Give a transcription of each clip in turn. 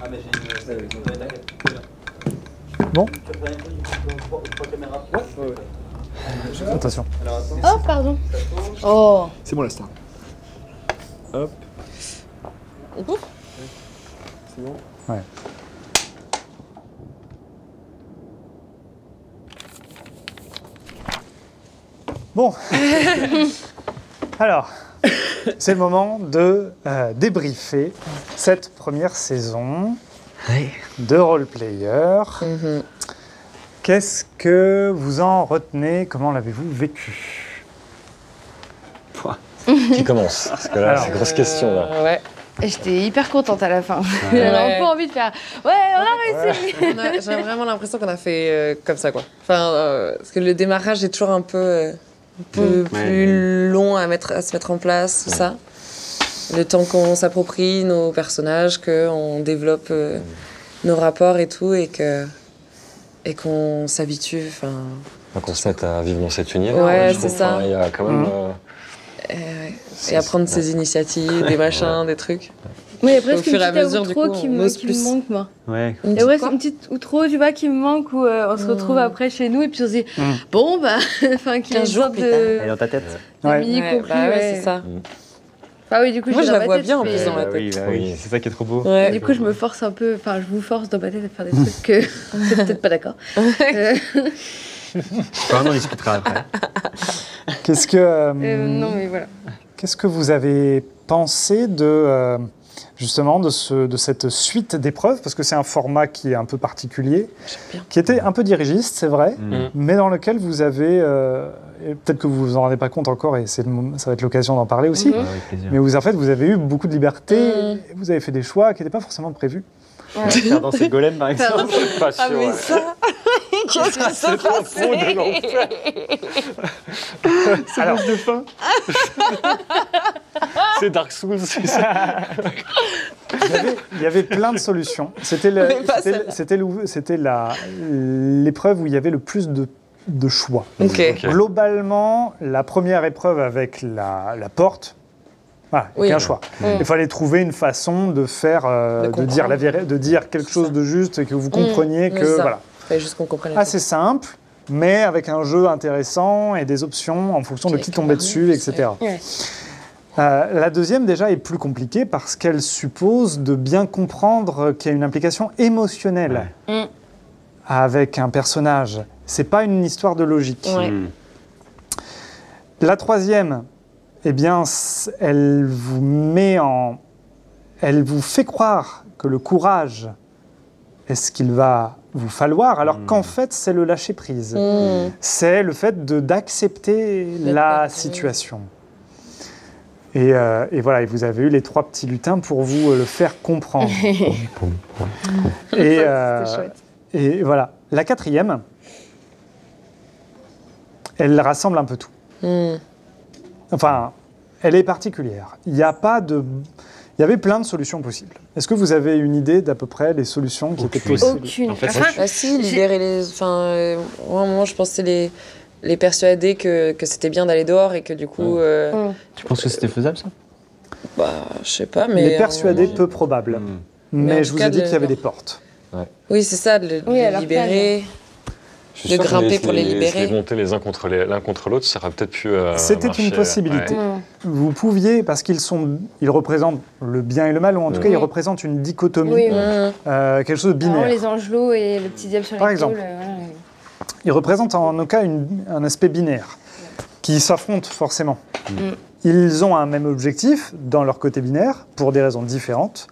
Ah, mais j'ai une... Bon. Tu as pris trois caméras. Ouais. Attention. Alors, attends. Oh, pardon. Oh. C'est bon la star. Hop. C'est bon. Ouais. Bon. Alors, c'est le moment de débriefer cette première saison de roleplayer. Qu'est-ce que vous en retenez? Comment l'avez-vous vécu? Qui commence? Parce que là, c'est une grosse question. Là. Ouais. J'étais hyper contente à la fin. J'avais un peu envie de faire « Ouais, on a réussi !» J'ai vraiment l'impression qu'on a fait comme ça, quoi. Enfin, parce que le démarrage est toujours un peu plus long à se mettre en place, tout ça. Le temps qu'on s'approprie nos personnages, qu'on développe nos rapports et tout, et qu'on s'habitue. Donc on se met à vivre dans cet univers. Ouais, c'est ça. Il y a quand même... Et à prendre ses initiatives, des machins, des trucs. Oui, il y a presque Au fur et à une petite mesure, du outro coup, qui on me ose plus. manque, moi. Ouais. Il y a presque une petite outro, tu vois, qui me manque, où on se retrouve après chez nous, et puis on se dit « Bon, bah... » Enfin, qu'il y a une 15 jours sorte plus tard. de... Elle est dans ta tête. Ouais. mini-conclu, ouais, c'est ça. Ah oui, du coup, Moi, j'ai je dans la ma vois tête, bien, en mais- plus, dans ma tête. Oui. C'est ça qui est trop beau. Ouais. Du coup, je me force un peu, enfin, je vous force dans ma tête à faire des trucs que c'est peut-être pas d'accord. On en discutera après. Qu'est-ce que... Non, mais voilà. Qu'est-ce que vous avez pensé de, justement de cette suite d'épreuves? Parce que c'est un format qui est un peu particulier, qui était un peu dirigiste, c'est vrai, mais dans lequel vous avez, et peut-être que vous vous en rendez pas compte encore, et ça va être l'occasion d'en parler aussi, Avec plaisir. mais en fait, vous avez eu beaucoup de liberté, et vous avez fait des choix qui n'étaient pas forcément prévus. Faire danser le golem, par exemple. Pas sûr, ouais. Qu'est-ce qui s'est passé? C'est l'âge de fin. C'est Dark Souls, c'est ça. Il y avait plein de solutions. C'était l'épreuve où il y il y avait le plus de choix. Ok. Globalement, la première épreuve avec la porte, voilà, il n'y a qu'un choix. Il fallait trouver une façon de faire, de dire la vérité, de dire quelque chose de juste et que vous compreniez que ça. voilà. Fallait juste qu'on comprenne. Assez simple, mais avec un jeu intéressant et des options en fonction de qui tombait dessus, etc. Ouais. La deuxième, déjà, est plus compliquée parce qu'elle suppose de bien comprendre qu'il y a une implication émotionnelle avec un personnage. C'est pas une histoire de logique. Ouais. La troisième, eh bien, elle vous fait croire que le courage est ce qu'il va vous falloir, alors qu'en fait, c'est le lâcher-prise. C'est le fait d'accepter la situation. Et voilà, et vous avez eu les trois petits lutins pour vous le faire comprendre. C'était chouette. Et voilà. La quatrième, elle rassemble un peu tout. Enfin, elle est particulière. Il y avait plein de solutions possibles. Est-ce que vous avez une idée d'à peu près les solutions qui étaient possibles? Aucune. En fait, Enfin, Ah si, libérer les... Enfin, moi, je pensais les persuader que c'était bien d'aller dehors et que du coup... Tu penses que c'était faisable, ça? Bah, je sais pas, mais... Les persuader, peu probable. Mais en Mais tout je vous cas, ai dit qu'il y avait le- des portes. Oui, c'est ça, de les alors libérer. Je suis De sûr que grimper pour les libérer. Les monter l'un contre l'autre, ça aurait peut-être pu C'était marcher, une possibilité. ouais. Vous pouviez, parce qu'ils représentent le bien et le mal, ou en tout cas, ils représentent une dichotomie, Oui, oui. quelque chose de Vraiment, binaire. les angelots et le petit diable sur Par l'épaule. exemple. Ils représentent en aucun cas un aspect binaire, qui s'affrontent forcément. Ils ont un même objectif dans leur côté binaire, pour des raisons différentes,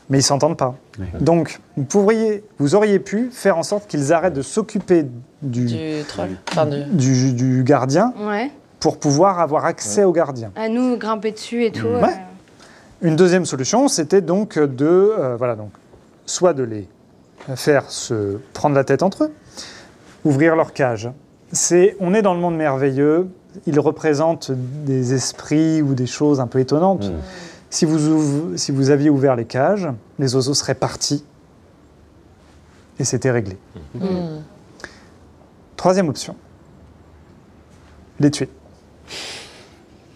mais ils ne s'entendent pas. Oui. Donc, vous auriez pu faire en sorte qu'ils arrêtent de s'occuper Du troll. Enfin, du gardien Ouais. pour pouvoir avoir accès au gardien. À nous, grimper dessus et tout. Ouais. Une deuxième solution, c'était donc soit de les faire se prendre la tête entre eux, ouvrir leur cage. On est dans le monde merveilleux, ils représentent des esprits ou des choses un peu étonnantes. Si vous aviez ouvert les cages, les oiseaux seraient partis et c'était réglé. Troisième option, les tuer.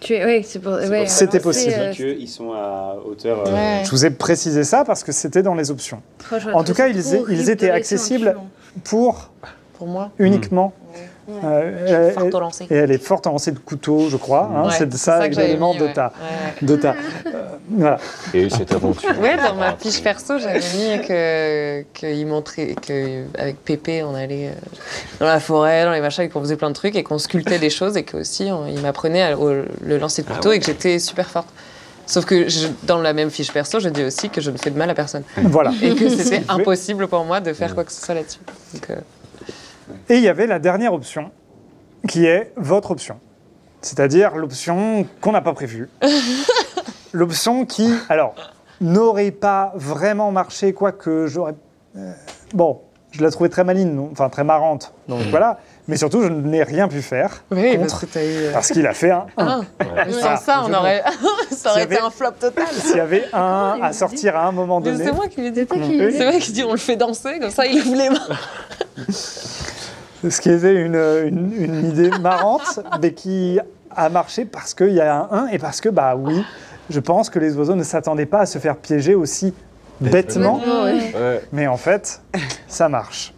tuer. Oui, c'est pour. Ouais, C'était alors, possible. c'est, Qu'ils sont à hauteur. Ouais. Je vous ai précisé ça parce que c'était dans les options. franchement, En tout cas, c'est trop ils horrible étaient de laisser en accessibles tuant. pour Pour moi. uniquement. Forte au lancer. Et elle est forte en lancer de couteau, je crois. Hein, Ouais, c'est ça que j'avais l'élément mis, de ouais. ta. Ouais. De ta voilà. Et cette aventure. Ouais, dans ma fiche perso, j'avais mis qu'il montrait qu'avec Pépé, on allait dans la forêt, dans les machins, et qu'on faisait plein de trucs, et qu'on sculptait des choses, et qu'aussi, il m'apprenait le lancer de couteau, et que j'étais super forte. Sauf que dans la même fiche perso, je dis aussi que je ne fais de mal à personne. Voilà. Et que c'était impossible pour moi de faire quoi que ce soit là-dessus. Donc, Et il y avait la dernière option, qui est votre option. C'est-à-dire l'option qu'on n'a pas prévue. L'option qui, alors, n'aurait pas vraiment marché, quoique j'aurais... bon, je la trouvais très maligne, non, enfin très marrante, donc voilà. Mais surtout, je n'ai rien pu faire oui, contre, parce que t'as eu. parce qu'il a fait un 1. Mais sans ça, on aurait. ça aurait S'il y été avait- un flop total. S'il y avait un 1 à sortir à un moment Mais donné... c'est moi qui lui ai dit. C'est toi qui. Oui. C'est vrai qu'il dit on le fait danser, comme ça il ouvre les mains. Ce qui était une idée marrante, mais qui a marché parce qu'il y a un 1 et parce que, bah oui, je pense que les oiseaux ne s'attendaient pas à se faire piéger aussi bêtement, Ouais. mais en fait, ça marche.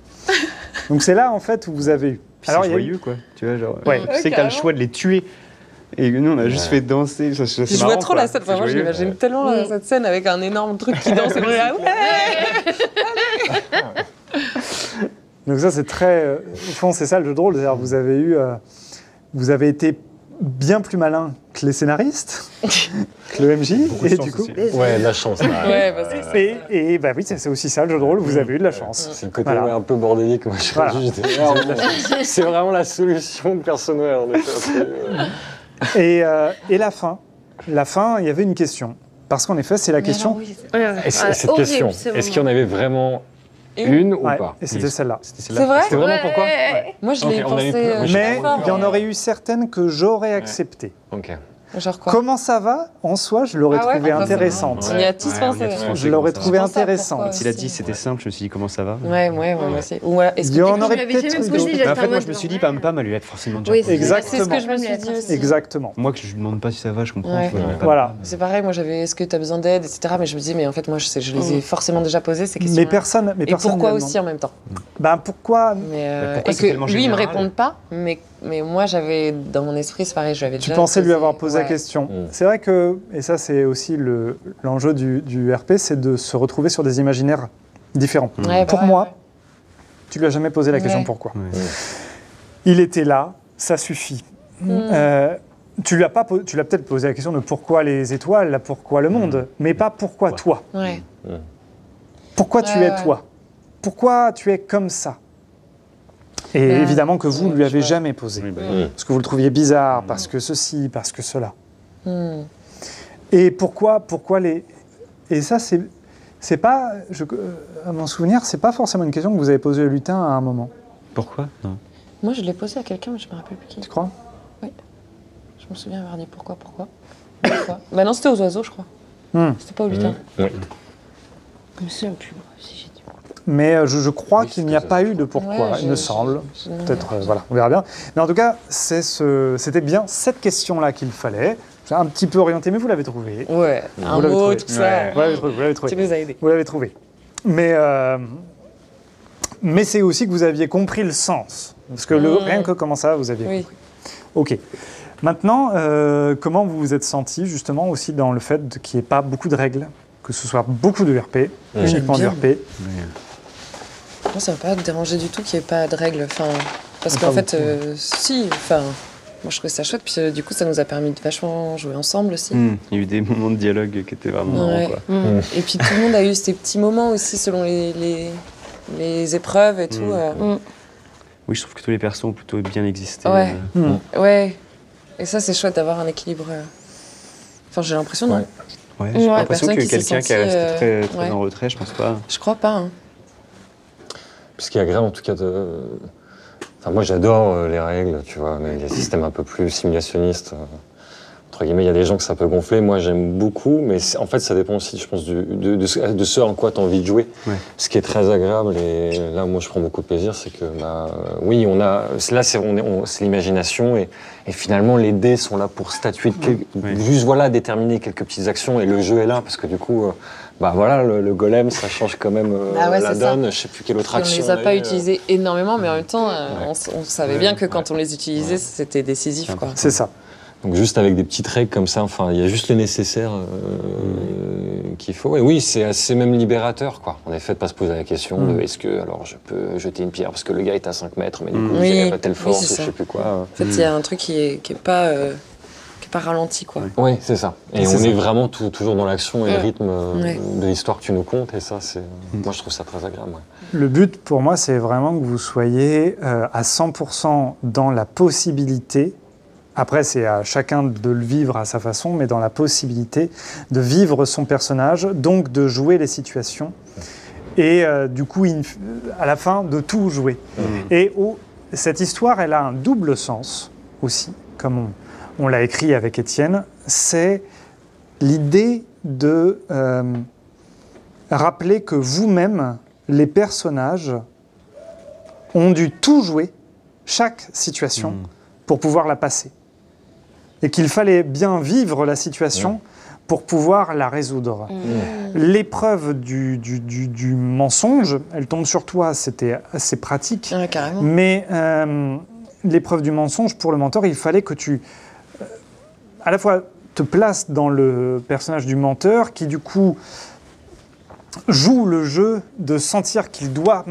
Donc c'est là, en fait, où vous avez eu. Puis Alors, c'est il y a eu- joyeux, quoi. Tu vois, genre. Ouais. Tu sais que t'as le carrément. choix de les tuer. Et nous, on a juste fait danser. C'est Je vois marrant, trop quoi. la scène. Enfin, C'est moi, je joyeux. l'imagine tellement cette scène avec un énorme truc qui danse. Et on est là, ouais. Donc ça, c'est très... au fond, c'est ça le jeu de rôle. C'est-à-dire, vous avez été bien plus malin que les scénaristes, que le MJ, Beaucoup de et chance du coup... aussi. Ouais, la chance. Là. Ouais, bah, c'est ça. Et bah oui, c'est aussi ça le jeu de rôle, vous avez eu de la chance. C'est le côté Voilà. ouais, un peu bordélique. Moi, je Voilà. j'étais c'est vraiment la solution personnelle. En effet. Et la fin, il y avait une question. Parce qu'en effet, c'est la question... Et cette question, est-ce qu'il y en avait vraiment une ou Ouais, pas et c'était celle-là. C'est vrai C'était vraiment pourquoi Moi, je Ok, l'ai on avait pensé. plus- moi, j'ai Mais pas il y en aurait eu certaines que j'aurais acceptées. Ok. Genre quoi Comment ça va, en soi, je l'aurais Ah ouais, trouvée forcément. intéressante. On y a tous Ouais, on y pensé. a tous ouais. pensé. Je l'aurais comment ça trouvée va. Je pense ça, intéressante. pourquoi S'il a dit c'était simple, je me suis dit comment ça va. Ouais, moi aussi. Ou alors, est-ce Il y que en aurait l'avais peut-être jamais eu posé, d'autres. j'étais En fait, en moi, mode je me suis non. dit, Pam elle lui a forcément déjà Oui, posé. Exactement. C'est ce que je me suis dit aussi. Exactement. Moi, que je lui demande pas si ça va, je comprends. Ouais. tu vois, je demande pas. Voilà. C'est pareil, moi j'avais est-ce que tu as besoin d'aide, etc. Mais je me disais, mais en fait, moi je les ai forcément déjà posées ces questions. Mais personne Et ne pourquoi me aussi demande. en même temps Ben pourquoi Et pourquoi c'est que tellement lui, il me général réponde pas, mais moi j'avais dans mon esprit, c'est pareil, je lui avais tu déjà. pensais lui avoir posé la ouais. question. Mm. C'est vrai que, et ça c'est aussi l'enjeu du RP, c'est de se retrouver sur des imaginaires différents. Ouais, bah Pour ouais, moi, ouais. tu lui as jamais posé la question Ouais. pourquoi. Ouais. Il était là, ça suffit. Mm. Tu l'as peut-être posé la question de pourquoi les étoiles, pourquoi le monde, mais pas pourquoi toi. Ouais. Pourquoi tu Ouais, es ouais. toi. Pourquoi tu es comme ça. Et Bah, évidemment que vous ne lui je avez vois. jamais posé. Oui, bah, Parce que vous le trouviez bizarre, parce que ceci, parce que cela. Mm. Et pourquoi les... Et ça, c'est pas... à mon souvenir, c'est pas forcément une question que vous avez posée au lutin à un moment. Pourquoi Non. Moi je l'ai posé à quelqu'un, mais je me rappelle plus qui. Tu crois? Je me souviens avoir dit pourquoi. Bah non, c'était aux oiseaux, je crois. C'était pas au lutin. Ouais. Je me souviens plus, moi, si j'ai dit. Mais je crois Oui, qu'il c'est n'y a que pas ça. eu de pourquoi, Ouais, il me semble. je- Peut-être, voilà, on verra bien. Mais en tout cas, c'était bien cette question-là qu'il fallait. C'est un petit peu orienté, mais vous l'avez trouvé. Ouais, un Vous l'avez mot, trouvé. tout ça. Vous l'avez trouvé, vous l'avez trouvé. Tu nous as aidés. Vous l'avez trouvé. Mais c'est aussi que vous aviez compris le sens. Parce que rien que comment ça, vous aviez Oui. compris. Ok. Maintenant, comment vous vous êtes senti justement aussi dans le fait qu'il n'y ait pas beaucoup de règles, que ce soit beaucoup de RP, uniquement du J'aime RP. Moi, ça m'a pas dérangé du tout qu'il n'y ait pas de règles. Enfin, parce Pas qu'en fait, beaucoup. si, enfin, moi je trouvais ça chouette. Puis du coup, ça nous a permis de vachement jouer ensemble aussi. Il y a eu des moments de dialogue qui étaient vraiment Ouais. marrants, quoi. Et puis tout le monde a eu ces petits moments aussi selon les épreuves et tout. Oui, je trouve que tous les persos ont plutôt bien existé. Ouais. Ouais. Et ça, c'est chouette d'avoir un équilibre. Enfin, j'ai l'impression, non Ouais. Ouais, j'ai Ouais, l'impression personne que qui s'est quelqu'un qui est senti, resté très, très ouais. en retrait, je pense pas. Je crois pas. Hein. Ce qui est agréable en tout cas de. Enfin, moi j'adore les règles, tu vois, mais les systèmes un peu plus simulationnistes. entre guillemets. Il y a des gens que ça peut gonfler. Moi, j'aime beaucoup, mais en fait, ça dépend aussi, je pense, de ce en quoi tu as envie de jouer. Ouais. Ce qui est très agréable, et là, moi, je prends beaucoup de plaisir, c'est que, oui, là, c'est l'imagination, et finalement, les dés sont là pour statuer, juste, voilà, déterminer quelques petites actions, et le jeu est là, parce que du coup, voilà, le golem, ça change quand même la donne. Je sais plus quelle autre action. On les a pas utilisés énormément, mais en même temps, on savait bien que quand on les utilisait, c'était décisif, quoi. C'est ça. Donc juste avec des petites règles comme ça, enfin, il y a juste le nécessaire qu'il faut. Et oui, c'est assez même libérateur, quoi. En effet, de pas se poser la question de est-ce que alors je peux jeter une pierre parce que le gars est à 5 mètres, mais du coup, j'ai pas telle force, ou je sais plus quoi. En fait, il y a un truc qui est pas ralenti, quoi. Oui, c'est ça. Et on est vraiment toujours dans l'action et le rythme de l'histoire que tu nous contes. Et ça, moi, je trouve ça très agréable. Ouais. Le but, pour moi, c'est vraiment que vous soyez à 100% dans la possibilité. Après, c'est à chacun de le vivre à sa façon, mais dans la possibilité de vivre son personnage, donc de jouer les situations. Et du coup, à la fin, de tout jouer. Et cette histoire, elle a un double sens aussi, comme on l'a écrit avec Étienne, c'est l'idée de rappeler que vous-même, les personnages, ont dû tout jouer, chaque situation, pour pouvoir la passer. Et qu'il fallait bien vivre la situation pour pouvoir la résoudre. L'épreuve du mensonge, elle tombe sur toi, c'était assez pratique. Carrément. Mais l'épreuve du mensonge, pour le menteur, il fallait que tu, à la fois, te places dans le personnage du menteur, qui du coup joue le jeu de sentir qu'il doit...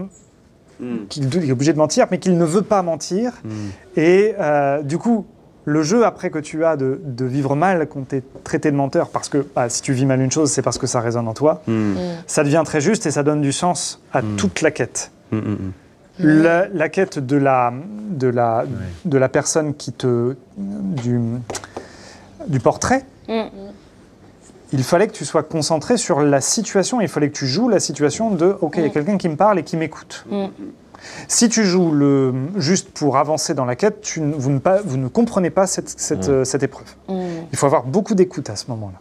qu'il est obligé de mentir, mais qu'il ne veut pas mentir. Et du coup, le jeu, après que tu as de vivre mal quand tu es traité de menteur, parce que si tu vis mal une chose, c'est parce que ça résonne en toi, ça devient très juste et ça donne du sens à toute la quête. La quête de la personne qui du portrait, il fallait que tu sois concentré sur la situation, il fallait que tu joues la situation de « Ok, il y a quelqu'un qui me parle et qui m'écoute ». Si tu joues juste pour avancer dans la quête, vous ne comprenez pas cette épreuve. Il faut avoir beaucoup d'écoute à ce moment-là.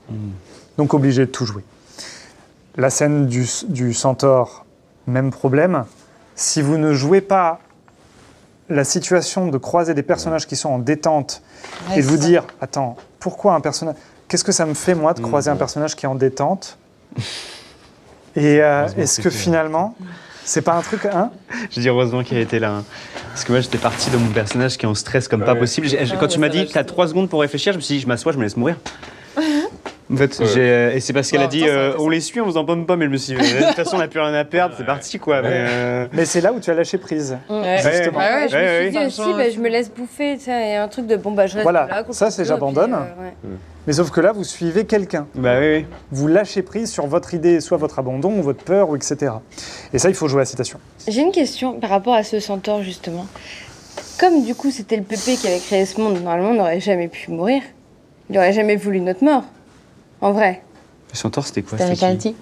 Donc obligé de tout jouer. La scène du centaure, même problème. Si vous ne jouez pas la situation de croiser des personnages qui sont en détente et de vous dire « Attends, pourquoi un personnage... Qu'est-ce que ça me fait, moi, de croiser un personnage qui est en détente ?» Et est-ce que finalement... C'est pas un truc, hein? Je dis heureusement qu'il a été là. Hein. Parce que moi, j'étais parti dans mon personnage qui est en stress comme pas possible. Quand tu m'as dit, t'as 3 secondes pour réfléchir, je me suis dit, je m'assois, je me laisse mourir. En fait, et c'est parce qu'elle a dit, on les suit, on vous en pomme pas, mais je me suis dit, de toute façon, on n'a plus rien à perdre, c'est parti, quoi. Mais c'est là où tu as lâché prise. Justement. Je me suis dit aussi, je me laisse bouffer, il y a un truc de, je reste là. Ça, c'est j'abandonne. Mais sauf que là, vous suivez quelqu'un. Vous lâchez prise sur votre idée, soit votre abandon, ou votre peur, ou etc. Et ça, il faut jouer à la citation. J'ai une question par rapport à ce centaure, justement. Comme du coup, c'était le pépé qui avait créé ce monde, normalement, on n'aurait jamais pu mourir. Il n'aurait jamais voulu notre mort. En vrai. Le centaure, c'était quoi? C'était un gentil.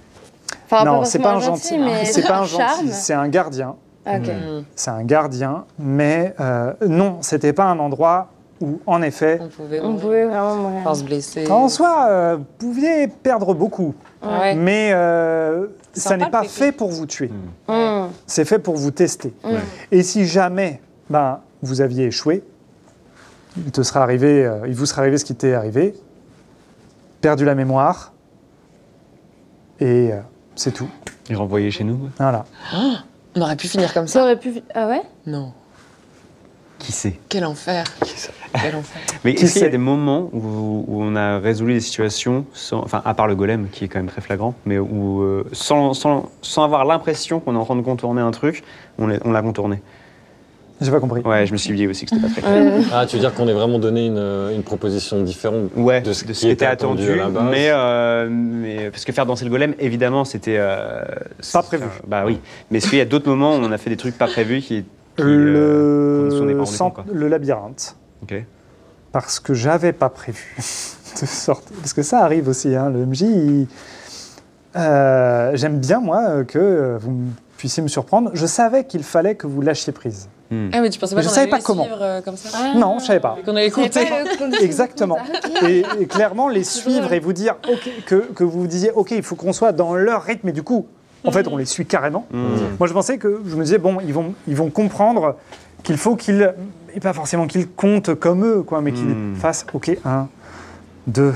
Non, c'est pas un gentil. C'est pas un gentil, c'est un gardien. C'est un gardien, mais non, c'était pas un endroit où, en effet, on pouvait vraiment mourir. Pas se blesser. En soi, vous pouviez perdre beaucoup, mais ça n'est pas fait pour vous tuer. C'est fait pour vous tester. Et si jamais vous aviez échoué, il vous serait arrivé ce qui t'est arrivé, perdu la mémoire, et c'est tout. Et renvoyé chez nous. Voilà. On aurait pu finir comme ça. Ça aurait pu... Ah ouais? Non. Qui sait? Quel enfer. Quel enfer. Mais est-ce qu'il y a des moments où on a résolu des situations, à part le golem, qui est quand même très flagrant, mais où, sans avoir l'impression qu'on est en train de contourner un truc, on l'a contourné? J'ai pas compris. Ouais, je me suis dit aussi que c'était pas très clair. Tu veux dire qu'on ait vraiment donné une proposition différente de ce qui était attendu à la base. Mais parce que faire danser le golem, évidemment, c'était... pas prévu. Oui. Mais est-ce qu'il y a d'autres moments où on a fait des trucs pas prévus le labyrinthe. Ok. Parce que j'avais pas prévu de sortir. Parce que ça arrive aussi, hein, le MJ, j'aime bien, moi, que vous puissiez me surprendre. Je savais qu'il fallait que vous lâchiez prise. Ah, mais tu pensais pas Je qu'on savais allait pas les comment. suivre comme ça Non, je savais pas. Qu'on allait écouter. Exactement. Et clairement, les suivre et vous dire que vous vous disiez, OK, il faut qu'on soit dans leur rythme. Et du coup, en fait, on les suit carrément. Moi, je pensais que, je me disais, bon, ils vont comprendre qu'il faut qu'ils, et pas forcément qu'ils comptent comme eux, quoi, mais qu'ils fassent, OK, 1, 2,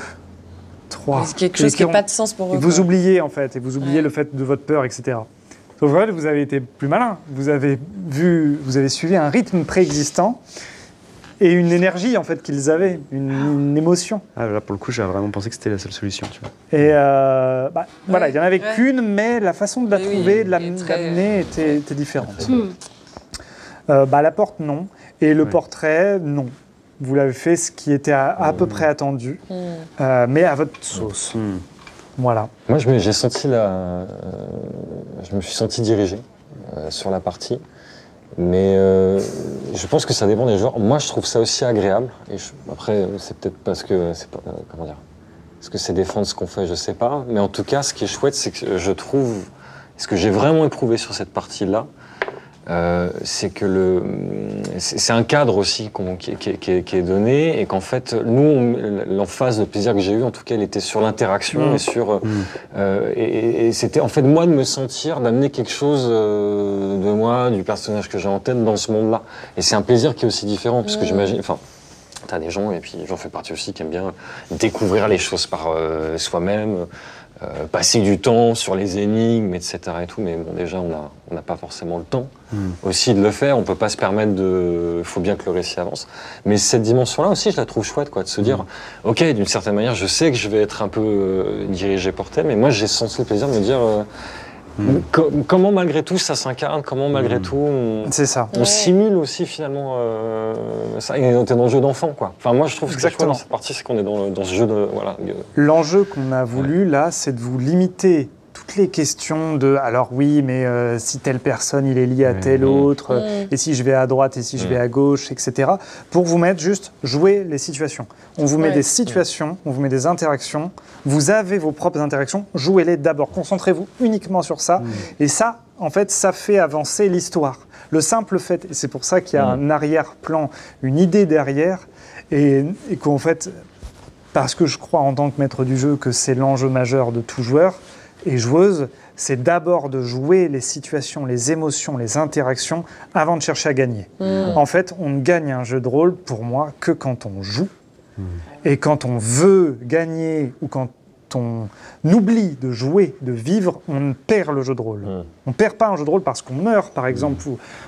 3. C'est quelque chose qui n'a pas de sens pour eux. Et vous quoi. oubliez, en fait, et vous oubliez le fait de votre peur, etc. Sauf que vous avez été plus malin. Vous avez suivi un rythme préexistant et une énergie, en fait, qu'ils avaient, une émotion. Ah, là, pour le coup, j'avais vraiment pensé que c'était la seule solution, tu vois. Et voilà, il n'y en avait Ouais. qu'une, mais la façon de la Oui, oui, trouver, de il est très- l'amener était différente. La porte, non. Et le portrait, non. Vous l'avez fait ce qui était à peu près attendu, mais à votre sauce. Voilà. Moi, j'ai senti je me suis senti dirigé sur la partie, mais je pense que ça dépend des joueurs. Moi, je trouve ça aussi agréable. Et après, c'est peut-être parce que c'est pas, comment dire, est-ce que c'est défendre ce qu'on fait, je sais pas. Mais en tout cas, ce qui est chouette, c'est que je trouve, ce que j'ai vraiment éprouvé sur cette partie-là, c'est que c'est un cadre aussi qui est donné et qu'en fait, nous, l'emphase de plaisir que j'ai eu, en tout cas, elle était sur l'interaction et sur et c'était en fait moi de me sentir d'amener quelque chose de moi, du personnage que j'ai en tête dans ce monde-là. Et c'est un plaisir qui est aussi différent parce que j'imagine, enfin. T'as des gens, et puis j'en fais partie aussi, qui aiment bien découvrir les choses par soi-même, passer du temps sur les énigmes, etc. et tout. Mais bon, déjà, on n'a pas forcément le temps aussi de le faire. On peut pas se permettre de... Il faut bien que le récit avance. Mais cette dimension-là aussi, je la trouve chouette, quoi, de se dire, OK, d'une certaine manière, je sais que je vais être un peu dirigé, porté, mais moi, j'ai senti le plaisir de me dire... comment malgré tout ça s'incarne, comment malgré tout C'est ça. on simule aussi finalement ça, et on est dans le jeu d'enfant quoi. Enfin moi je trouve que ce qui est chouette dans cette partie c'est qu'on est dans ce jeu de voilà. L'enjeu qu'on a voulu là, c'est de vous limiter toutes les questions de alors oui mais si telle personne il est lié à telle autre et si je vais à droite et si je vais à gauche etc. pour vous mettre juste jouer les situations. On vous met des situations, on vous met des interactions, vous avez vos propres interactions, jouez-les d'abord, concentrez-vous uniquement sur ça et ça en fait ça fait avancer l'histoire. Le simple fait, et c'est pour ça qu'il y a un arrière-plan, une idée derrière et qu'en fait parce que je crois en tant que maître du jeu que c'est l'enjeu majeur de tout joueur et joueuse, c'est d'abord de jouer les situations, les émotions, les interactions avant de chercher à gagner. En fait, on ne gagne un jeu de rôle, pour moi, que quand on joue. Et quand on veut gagner ou quand on oublie de jouer, de vivre, on perd le jeu de rôle. On ne perd pas un jeu de rôle parce qu'on meurt, par exemple,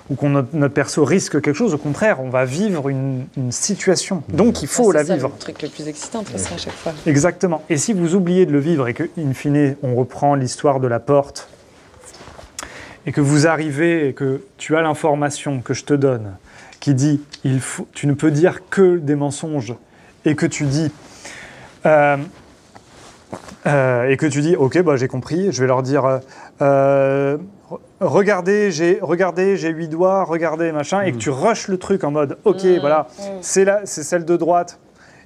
ou qu'on notre perso risque quelque chose. Au contraire, on va vivre une situation. Donc, il faut la vivre. C'est le truc le plus excitant, de toute façon, à chaque fois. Exactement. Et si vous oubliez de le vivre et que, in fine, on reprend l'histoire de la porte et que vous arrivez et que tu as l'information que je te donne qui dit tu ne peux dire que des mensonges et que tu dis ok bah j'ai compris, je vais leur dire regardez j'ai 8 doigts, regardez machin et que tu rushes le truc en mode ok voilà c'est celle de droite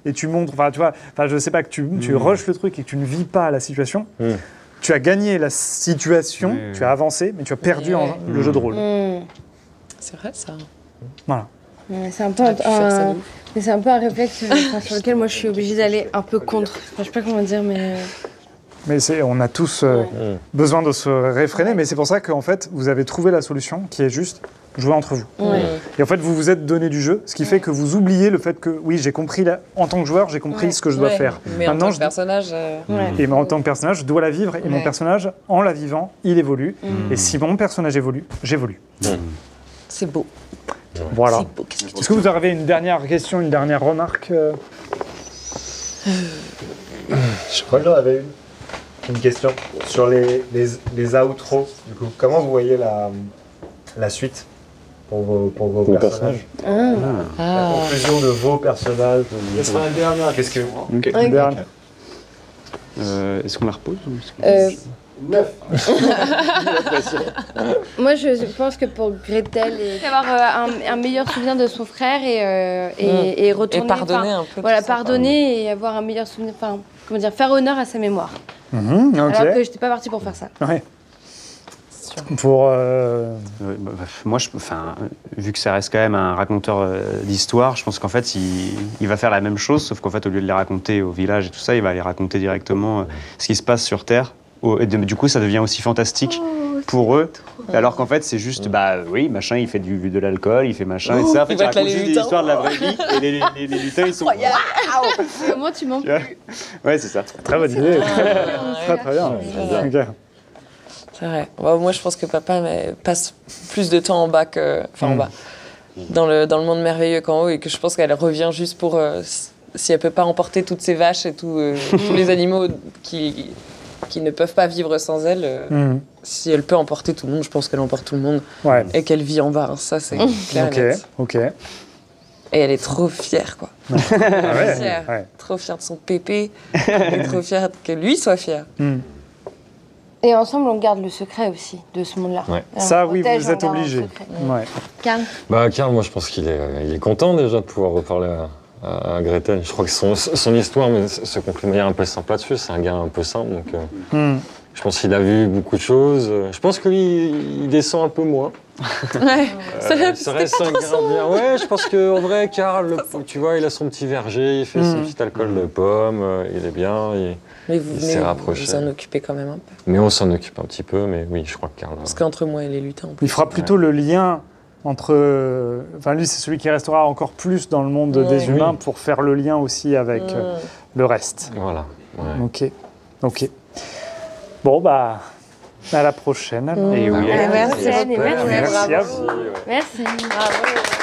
et tu montres enfin tu vois je sais pas que tu rushes le truc et que tu ne vis pas la situation. Tu as gagné la situation, tu as avancé, mais tu as perdu le jeu de rôle. C'est vrai, ça. Voilà. C'est un peu mais c'est un peu un réflexe sur lequel moi je suis obligée d'aller un peu contre. Enfin, je sais pas comment dire, mais. Mais on a tous besoin de se réfréner, mais c'est pour ça qu'en fait, vous avez trouvé la solution qui est juste jouer entre vous. Et en fait, vous vous êtes donné du jeu, ce qui fait que vous oubliez le fait que, oui, j'ai compris, en tant que joueur, j'ai compris ce que je dois faire. Mais maintenant, en tant que personnage... Et en tant que personnage, je dois la vivre, et mon personnage, en la vivant, il évolue. Et si mon personnage évolue, j'évolue. C'est beau. Voilà. Est-ce que vous avez une dernière question, une dernière remarque Je crois que j'en avais une question sur les outros. Du coup, comment vous voyez la suite pour vos personnages? La conclusion de vos personnages. Ce sera un dernier. Qu'est-ce que Ok. Une dernière. Est-ce qu'on la repose ou est-ce qu'on- 9. Moi, je pense que pour Gretel, avoir un meilleur souvenir de son frère et retourner. Et pardonner un peu. Voilà, tout ça. pardonner et avoir un meilleur souvenir. Enfin, comment dire, faire honneur à sa mémoire. Ok. Alors que j'étais pas partie pour faire ça. Ouais. Pour. Moi, vu que ça reste quand même un raconteur d'histoire, je pense qu'en fait, il va faire la même chose, sauf qu'en fait, au lieu de les raconter au village et tout ça, il va les raconter directement ce qui se passe sur Terre. Du coup, ça devient aussi fantastique pour eux, alors qu'en fait, c'est juste, oui, machin, il fait de l'alcool, il fait machin, et ça. En fait, il raconte juste des histoires de la vraie vie, et les lutins, ils sont. Comment tu m'en peux? Ouais, c'est ça. Très bonne idée. Très bien. Ok. C'est vrai. Moi, je pense que papa passe plus de temps en bas en bas. Dans le monde merveilleux qu'en haut, et que je pense qu'elle revient juste pour... si elle peut pas emporter toutes ces vaches et tous les animaux qui ne peuvent pas vivre sans elle, si elle peut emporter tout le monde, je pense qu'elle emporte tout le monde. Ouais. Et qu'elle vit en bas, ça c'est clair. Ok. Et elle est trop fière, quoi. Trop fière de son pépé, et trop fière que lui soit fier. Et ensemble, on garde le secret aussi de ce monde-là. Ouais. Ça, oui, vous êtes obligés. Ouais. Karl. Karl, moi je pense qu'il est content déjà de pouvoir reparler à Gretel. Je crois que son histoire se conclut de manière un peu simple là-dessus. C'est un gars un peu simple, donc je pense qu'il a vu beaucoup de choses. Je pense que lui, il descend un peu moins. Ouais, ça reste un gardien. Ouais, je pense qu'en vrai, Karl, tu vois, il a son petit verger, il fait son petit alcool de pommes, il est bien. Mais vous il s'est rapproché. vous en occupez quand même un peu. Mais on s'en occupe un petit peu, mais oui, je crois que Karl... Parce qu'entre moi et les lutins... Il fera plutôt le lien entre... Enfin, lui, c'est celui qui restera encore plus dans le monde des humains pour faire le lien aussi avec le reste. Voilà. Ouais. Ok. Bon, à la prochaine. Alors. Et oui. Merci. Merci à vous. Merci. Bravo.